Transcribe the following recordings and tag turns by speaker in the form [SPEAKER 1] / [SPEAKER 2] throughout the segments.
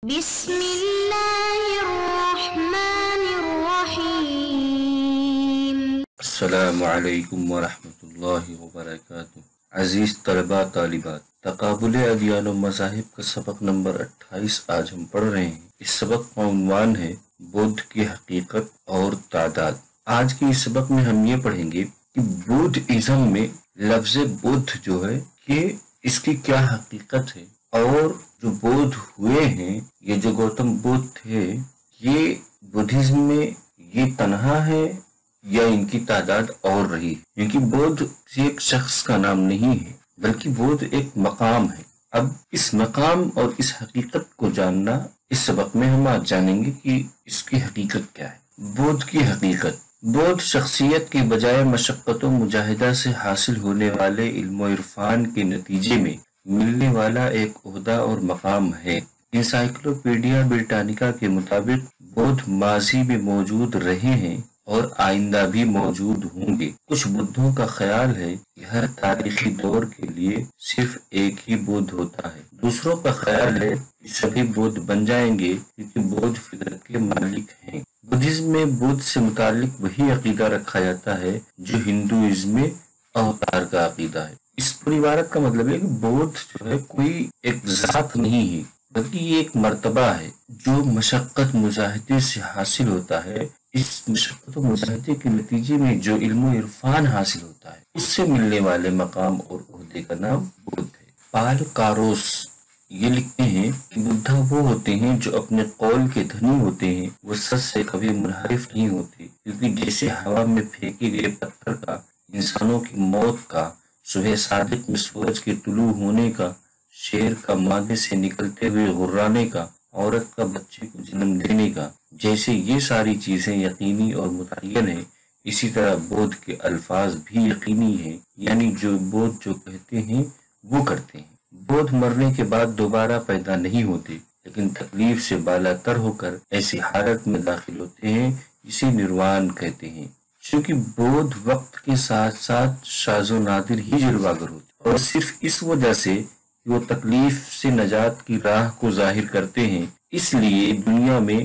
[SPEAKER 1] بسم اللہ الرحمن الرحیم۔
[SPEAKER 2] السلام علیکم ورحمۃ اللہ وبرکاتہ۔ عزیز طلباء طالبات، تقابل ادیان و مذاہب کا سبق نمبر 28 آج ہم پڑھ رہے ہیں۔ اس سبق کا عنوان ہے بدھ کی حقیقت اور تعداد۔ آج کے اس سبق میں ہم یہ پڑھیں گے کہ بدھ ازم میں لفظ بدھ جو ہے کہ اس کی کیا حقیقت ہے، اور جو بدھ ہوئے ہیں، یہ جو گوتم بدھ تھے، یہ بدھزم میں یہ تنہا ہے یا ان کی تعداد اور رہی ہے، کیونکہ بدھ ایک شخص کا نام نہیں ہے بلکہ بدھ ایک مقام ہے۔ اب اس مقام اور اس حقیقت کو جاننا اس سبق میں ہم آج جانیں گے کہ اس کی حقیقت کیا ہے۔ بدھ کی حقیقت: بدھ شخصیت کے بجائے مشقت و مجاہدہ سے حاصل ہونے والے علم و عرفان کے نتیجے میں ملنے والا ایک عہدہ اور مقام ہے۔ انسائکلوپیڈیا بریٹانیکا کے مطابق بدھ ماضی میں موجود رہے ہیں اور آئندہ بھی موجود ہوں گے۔ کچھ بدھوں کا خیال ہے کہ ہر تاریخی دور کے لیے صرف ایک ہی بدھ ہوتا ہے۔ دوسروں کا خیال ہے کہ سبھی بدھ بن جائیں گے کیونکہ بدھ فطرت کے مالک ہیں۔ بدھزم میں بدھ سے متعلق وہی عقیدہ رکھا جاتا ہے جو ہندوازم میں اوتار کا عقیدہ ہے۔ اس پوری عبارت کا مطلب ہے کہ بدھ جو ہے کوئی ایک ذات نہیں ہے بلکہ یہ ایک مرتبہ ہے جو مشقت مجاہدے سے حاصل ہوتا ہے۔ اس مشقت و مجاہدے کے نتیجے میں جو علم و عرفان حاصل ہوتا ہے، اس سے ملنے والے مقام اور عہدے کا نام بدھ ہے۔ پال کاروس یہ لکھتے ہیں کہ بدھا وہ ہوتے ہیں جو اپنے قول کے دھنی ہوتے ہیں، وہ سچ سے کبھی منحرف نہیں ہوتے، کیونکہ جیسے ہوا میں پھینکے گئے پتھر کا، انسانوں کی موت کا، صبح صادق میں سورج کے طلوع ہونے کا، شیر کا مادے سے نکلتے ہوئے غرانے کا، عورت کا بچے کو جنم دینے کا، جیسے یہ ساری چیزیں یقینی اور متعین ہیں، اسی طرح بدھ کے الفاظ بھی یقینی ہیں، یعنی جو بدھ جو کہتے ہیں وہ کرتے ہیں۔ بدھ مرنے کے بعد دوبارہ پیدا نہیں ہوتے، لیکن تکلیف سے بالا تر ہو کر ایسی حالت میں داخل ہوتے ہیں جسے نروان کہتے ہیں۔ چونکہ بدھ وقت کے ساتھ ساتھ شاذ و نادر ہی جلوگر ہوتے، اور صرف اس وجہ سے کہ وہ تکلیف سے نجات کی راہ کو ظاہر کرتے ہیں، اس لیے دنیا میں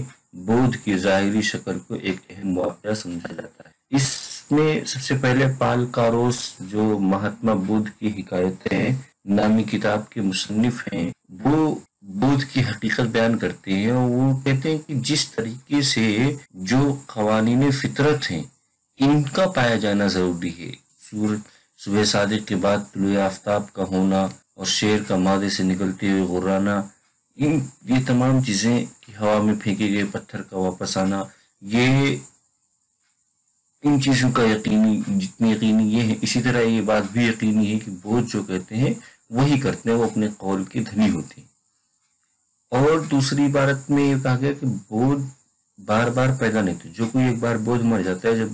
[SPEAKER 2] بدھ کی ظاہری شکل کو ایک اہم واقعہ سمجھا جاتا ہے۔ اس میں سب سے پہلے پال کاروس جو مہاتما بدھ کی حکایتیں نامی کتاب کے مصنف ہیں، وہ بدھ کی حقیقت بیان کرتے ہیں، اور وہ کہتے ہیں کہ جس طریقے سے جو قوانین فطرت ہیں ان کا پایا جانا ضروری ہے، صبح صادق کے بعد طلوع آفتاب کا ہونا اور شیر کا مادے سے نکلتے ہوئے غرانا، یہ تمام چیزیں کہ ہوا میں پھینکے گئے پتھر کا واپس آنا، یہ ان چیزوں کا جتنی یقینی یہ ہے، اسی طرح یہ بات بھی یقینی ہے کہ بدھ جو کہتے ہیں وہی کرتے ہیں، وہ اپنے قول کے دھنی ہوتے ہیں۔ اور دوسری عبارت میں یہ کہا گیا کہ بدھ بار بار پیدا نہیں تھے، جو کوئی ایک بار بدھ مر جاتا ہے، جب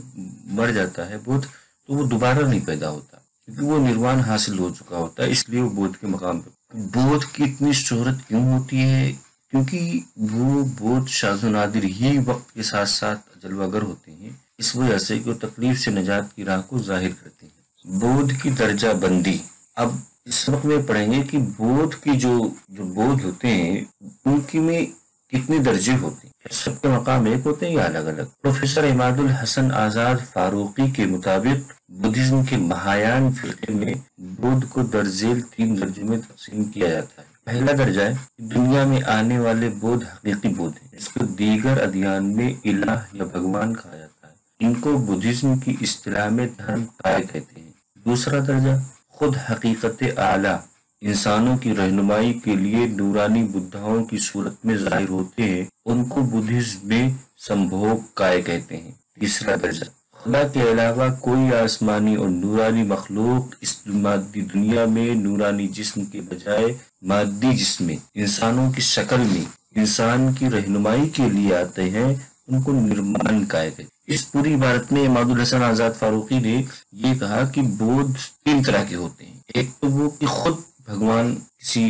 [SPEAKER 2] مر جاتا ہے بدھ تو وہ دوبارہ نہیں پیدا ہوتا، کیونکہ وہ نروان حاصل ہو چکا ہوتا ہے، اس لیے وہ بدھ کے مقام پہ۔ بدھ کی اتنی شہرت کیوں ہوتی ہے؟ کیونکہ وہ بدھ شاذ و نادر ہی وقت کے ساتھ ساتھ جلوگر ہوتے ہیں، اس وجہ سے کہ وہ تکلیف سے نجات کی راہ کو ظاہر کرتے ہیں۔ بدھ کی درجہ بندی: اب اس وقت میں پڑھیں گے کہ بدھ کی جو بدھ ہوتے ہیں ان کی میں کتنے درجے ہوتے ہیں، سب کے مقام ایک ہوتے ہیں یا الگ الگ؟ پروفیسر عماد الحسن آزاد فاروقی کے مطابق بدھزم کے مہایان فرقے میں بدھ کو درجیل 3 درجوں میں تقسیم کیا جاتا ہے۔ پہلا درجہ ہے کہ دنیا میں آنے والے بدھ حقیقی بدھ ہیں، اس کو دیگر ادیان میں الہ یا بھگوان کہا جاتا ہے، ان کو بدھزم کی اصطلاح میں دھرم کائے کہتے ہیں۔ دوسرا درجہ خود حقیقت اعلیٰ، انسانوں کی رہنمائی کے لیے نورانی بدھاؤں کی صورت میں ظاہر ہوتے ہیں، ان کو بدھزم میں سمبھوگ کائے کہتے ہیں۔ تیسرا درجہ خدا کے علاوہ کوئی آسمانی اور نورانی مخلوق اس مادی دنیا میں نورانی جسم کے بجائے مادی جسم میں انسانوں کی شکل میں انسان کی رہنمائی کے لیے آتے ہیں، ان کو نرمان کائے کہتے ہیں۔ اس پوری عبارت میں عماد الحسن آزاد فاروقی نے یہ کہا کہ بدھ 3 طرح کے ہوتے ہیں۔ ایک تو وہ کہ خود بھگوان، کسی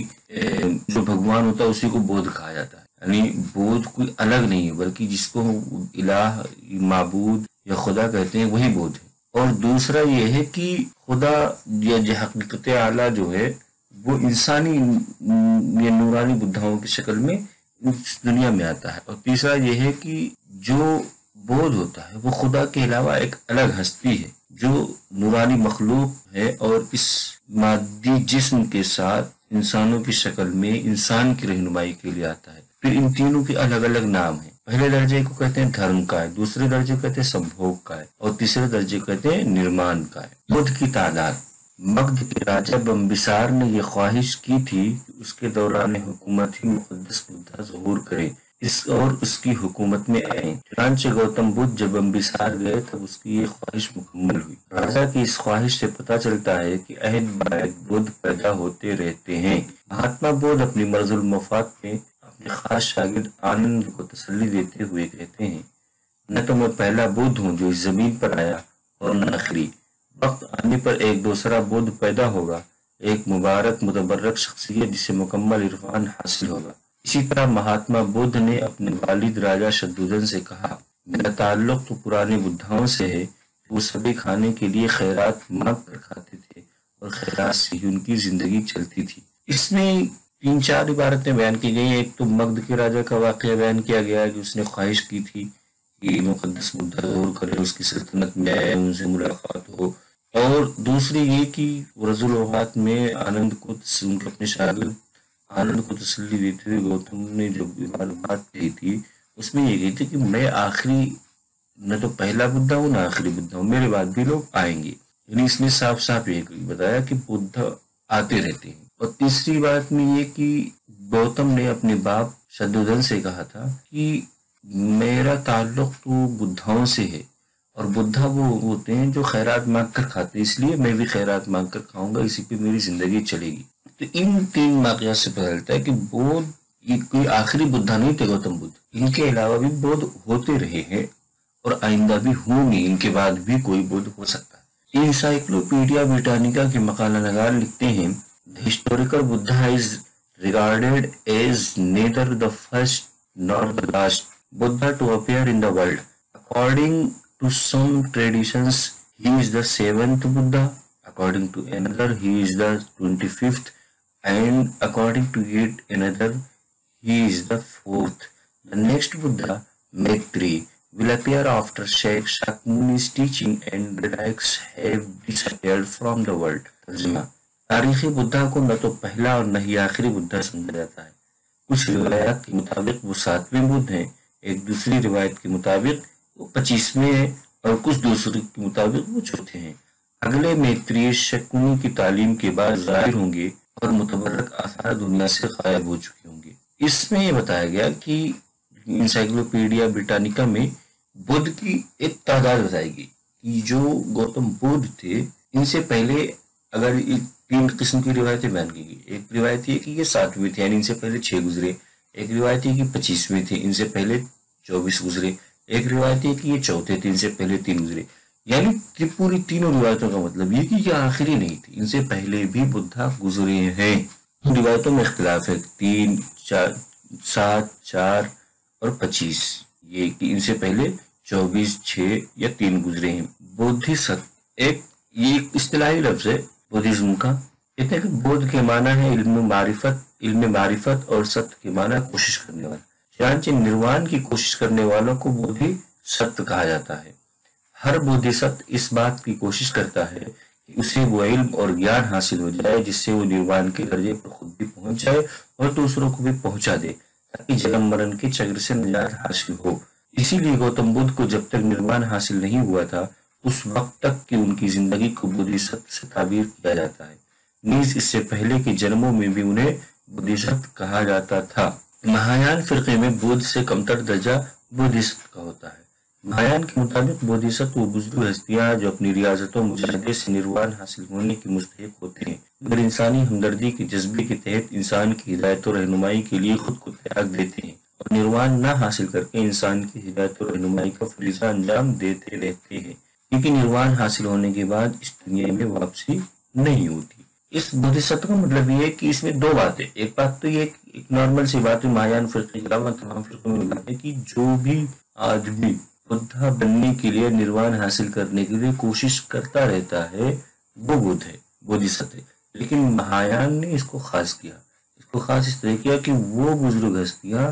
[SPEAKER 2] جو بھگوان ہوتا ہے اسی کو بدھ کہا جاتا ہے، یعنی بدھ کوئی الگ نہیں ہے بلکہ جس کو الہ، معبود یا خدا کہتے ہیں وہی بدھ ہے۔ اور دوسرا یہ ہے کہ خدا یا جو حقیقت اعلیٰ جو ہے وہ انسانی یا نورانی بدھاؤں کی شکل میں اس دنیا میں آتا ہے، اور تیسرا یہ ہے کہ جو بودھ ہوتا ہے وہ خدا کے علاوہ ایک الگ ہستی ہے جو نورانی مخلوق ہے اور اس مادی جسم کے ساتھ انسانوں کی شکل میں انسان کی رہنمائی کے لیے آتا ہے۔ پھر ان تینوں کے الگ الگ نام ہیں۔ پہلے درجے کو کہتے ہیں دھرم کا ہے، دوسرے درجے کو کہتے ہیں سمبھوگ کا ہے، اور تیسرے درجے کو کہتے ہیں نرمان کا ہے۔ بدھ کی تعداد، مگدھ کے راجہ بمبسار نے یہ خواہش کی تھی کہ اس کے دوران حکومت ہی مقدس بدھا ظہور کرے اور اس کی حکومت میں آئیں۔ چنانچہ گوتم بدھ جب بمبسار گئے تب اس کی یہ خواہش مکمل ہوئی۔ راجہ کی اس خواہش سے پتہ چلتا ہے کہ عہد بعد بدھ پیدا ہوتے رہتے ہیں۔ مہاتما بدھ اپنی مرض المفاد میں اپنے خاص شاگرد آنند کو تسلی دیتے ہوئے کہتے ہیں، نہ تو میں پہلا بدھ ہوں جو اس زمین پر آیا اور نہ آخری، وقت آنے پر ایک دوسرا بدھ پیدا ہوگا، ایک مبارک متبرک شخصیت جسے مکمل عرفان حاصل ہوگا۔ اسی طرح مہاتما بدھ نے اپنے والد راجہ شدھودن سے کہا، میرا تعلق تو پرانے بدھاؤں سے ہے کہ وہ سبھی کھانے کے لیے خیرات مانگ کر کھاتے تھے اور خیرات سے ہی ان کی زندگی چلتی تھی۔ اس میں 3-4 عبارتیں بیان کی گئی ہیں۔ ایک تو مگدھ کے راجہ کا واقعہ بیان کیا گیا ہے کہ اس نے خواہش کی تھی کہ مقدس بدھا ظہور کرے، اس کی سلطنت میں آئے، ان سے ملاقات ہو، اور دوسری یہ کہ رز الاوقات میں آنند کو ان کے اپنے شاگرد آنند کو تسلی دیتے ہوئے گوتم نے جو بات کہی تھی اس میں یہ کہی تھی کہ میں آخری نہ تو پہلا بدھا ہوں نہ آخری بدھا ہوں، میرے بعد بھی لوگ آئیں گے۔ یعنی اس نے صاف صاف یہ بتایا کہ بدھا آتے رہتے ہیں۔ اور تیسری بات میں یہ کہ گوتم نے اپنے باپ شدھودن سے کہا تھا کہ میرا تعلق تو بدھاؤں سے ہے، اور بدھا وہ ہوتے ہیں جو خیرات مانگ کر کھاتے ہیں، اس لیے میں بھی خیرات مانگ کر کھاؤں گا، اسی پہ میری زندگی چلے گی۔ تو ان 3 واقعات سے پتہ چلتا ہے کہ بدھ یہ کوئی آخری بدھا نہیں تھے گوتم بدھ، ان کے علاوہ بھی بدھ ہوتے رہے ہیں اور آئندہ بھی ہوں گے، ان کے بعد بھی کوئی بدھ ہو سکتا ہے۔ انسائکلوپیڈیا بریٹانیکا کے مقالہ نگار لکھتے ہیں، The historical Buddha is regarded as neither the first nor the last Buddha to appear in the world. According to some traditions, he is the 7th Buddha. According to another, he is the 25th. And according to yet another, he is the 4th. The next Buddha, Maitri, will appear after Sheikh Shakymuni's teaching and relics have disappeared from the world. ترجمہ: تاریخی بدھا کو نہ تو پہلا اور نہ ہی آخری بدھا سمجھا جاتا ہے۔ کچھ روایات کے مطابق وہ 7ویں بدھ ہیں، ایک دوسری روایت کے مطابق وہ 25ویں ہیں، اور کچھ دوسری کے مطابق وہ 4تھے ہیں۔ اگلے میتری شکونی کی تعلیم کے بعد ظاہر ہوں گے اور متبرک آثار دنیا سے غائب ہو چکے ہوں گے۔ اس میں یہ بتایا گیا کہ انسائکلوپیڈیا بریٹانیکا میں بدھ کی ایک تعداد بتائی گئی کہ جو گوتم بدھ تھے ان سے پہلے اگر 3 قسم کی روایتیں بیان کی گئی۔ ایک روایت یہ کہ یہ 7ویں تھے، یعنی ان سے پہلے 6 گزرے۔ ایک روایت یہ کہ 25ویں تھے، ان سے پہلے 24 گزرے۔ ایک روایت یہ کہ یہ 4تھے تھے، ان سے پہلے 3 گزرے۔ یعنی پوری تینوں روایتوں کا مطلب یہ کہ یہ آخری نہیں تھی، ان سے پہلے بھی بدھا گزرے ہیں۔ روایتوں میں اختلاف ہے، 3، 4، 7، 4 اور 25، یہ کہ ان سے پہلے 24، 6 یا 3 گزرے ہیں۔ بودھیست یہ ایک اصطلاحی لفظ ہے بدھزم کا۔ کہتے ہیں کہ بودھ کے معنی ہے علم معرفت اور ست کے معنی کوشش کرنے والا۔ چنانچہ نروان کی کوشش کرنے والوں کو بودھی ست کہا جاتا ہے۔ ہر بودھی ست اس بات کی کوشش کرتا ہے کہ اسے وہ علم اور گیان حاصل ہو جائے جس سے وہ نروان کے درجے پر خود بھی پہنچ جائے اور دوسروں کو بھی پہنچا دے، تاکہ جنم مرن کے چکر سے نجات حاصل ہو۔ اسی لیے گوتم بدھ کو جب تک نروان حاصل نہیں ہوا تھا اس وقت تک کہ ان کی زندگی کو بودھی ست سے تعبیر کیا جاتا ہے، نیز اس سے پہلے کے جنموں میں بھی انہیں بودھی ست کہا جاتا تھا۔ مہایان فرقے میں بدھ سے کمتر درجہ بودھی ست کا ہوتا ہے۔ مہایان کے مطابق بودھی ست وہ بزرگ ہستیاں جو اپنی ریاضت و مجاہدے سے نروان حاصل ہونے کی مستحق ہوتے ہیں، مگر انسانی ہمدردی کے جذبے کے تحت انسان کی ہدایت و رہنمائی کے لیے خود کو تیاگ دیتے ہیں اور نروان نہ حاصل کر کے انسان کی ہدایت و رہنمائی کا فریضہ انجام دیتے رہتے ہیں، کیونکہ نروان حاصل ہونے کے بعد اس دنیا میں واپسی نہیں ہوتی۔ اس بودھیست کا مطلب یہ ہے کہ اس میں 2 باتیں، ایک بات تو یہ ایک نارمل سی بات ہے، مہایان فرقے کے علاوہ تمام فرقوں میں بات ہے کہ جو بھی آدمی بدھا بننے کے لیے نروان حاصل کرنے کے لیے کوشش کرتا رہتا ہے وہ بدھ ہے، بودھیست ہے۔ لیکن مہایان نے اس کو خاص کیا، اس کو خاص اس طرح کیا کہ وہ بزرگ ہستیاں